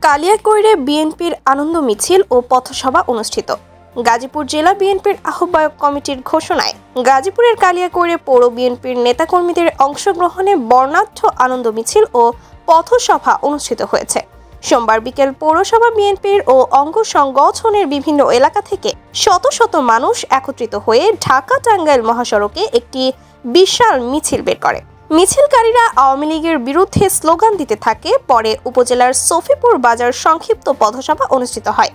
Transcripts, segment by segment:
কালিয়াকৈরে বিএনপির আনন্দ মিছিল ও পথসভা অনুষ্ঠিত। গাজীপুর জেলা বিএনপির আহ্বায়ক কমিটির ঘোষণায় গাজীপুরের কালিয়াকৈরে পৌর বিএনপির নেতাকর্মীদের অংশগ্রহণে বর্ণাঢ্য আনন্দ মিছিল ও পথসভা অনুষ্ঠিত হয়েছে। সোমবার বিকেল পৌরসভা বিএনপির ও অঙ্গ সংগঠনের বিভিন্ন এলাকা থেকে শত শত মানুষ একত্রিত হয়ে ঢাকা-টাঙ্গাইল মহাসড়কে একটি বিশাল মিছিল বের করে। মিছিলকারীরা আওয়ামী লীগের বিরুদ্ধে স্লোগান দিতে থাকে। পরে উপজেলার সফিপুর বাজার সংক্ষিপ্ত পথসভা অনুষ্ঠিত হয়।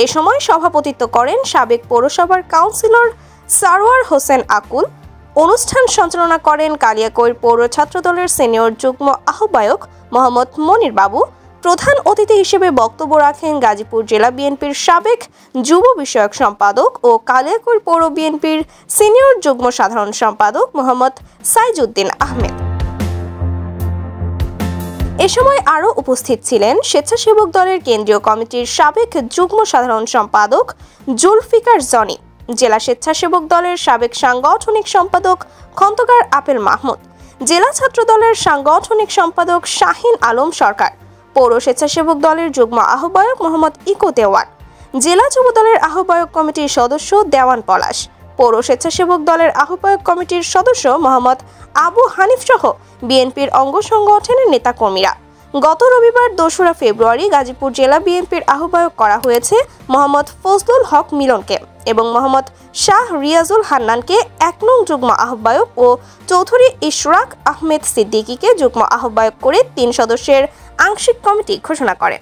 এ সময় সভাপতিত্ব করেন সাবেক পৌরসভার কাউন্সিলর সারোয়ার হোসেন আকুল। অনুষ্ঠান সঞ্চালনা করেন কালিয়াকৈর পৌর ছাত্রদলের সিনিয়র যুগ্ম আহ্বায়ক মোহাম্মদ মনির বাবু। প্রধান অতিথি হিসেবে বক্তব্য রাখেন গাজীপুর জেলা বিএনপির সাবেক যুব বিষয়ক সম্পাদক ও কালিয়াকৈর পৌর বিএনপির সিনিয়র যুগ্ম সাধারণ সম্পাদক মোহাম্মদ সাইজউদ্দিন আহমেদ। এ সময় আরও উপস্থিত ছিলেন স্বেচ্ছাসেবক দলের কেন্দ্রীয় কমিটির সাবেক যুগ্ম সাধারণ সম্পাদক জুলফিকার জনি, জেলা স্বেচ্ছাসেবক দলের সাবেক সাংগঠনিক সম্পাদক খন্দকার আপেল মাহমুদ, জেলা ছাত্র দলের সাংগঠনিক সম্পাদক শাহিন আলম সরকার, পৌর স্বেচ্ছাসেবক দলের যুগ্ম আহ্বায়ক মোহাম্মদ ইকো দেওয়ান, জেলা যুব দলের আহ্বায়ক কমিটির সদস্য দেওয়ান পলাশ, পৌর স্বেচ্ছাসেবক দলের আহ্বায়ক কমিটির সদস্য মোহাম্মদ আবু হানিফ সহ বিএনপির অঙ্গ সংগঠনের নেতাকর্মীরা। গত রবিবার ২রা ফেব্রুয়ারি গাজীপুর জেলা বিএনপির আহ্বায়ক করা হয়েছে মোহাম্মদ ফজলুল হক মিলনকে এবং মোহাম্মদ শাহ রিয়াজুল হান্নানকে ১ নং যুগ্ম আহ্বায়ক ও চৌধুরী ইশরাক আহমেদ সিদ্দিকীকে যুগ্ম আহ্বায়ক করে ৩ সদস্যের আংশিক কমিটি ঘোষণা করে।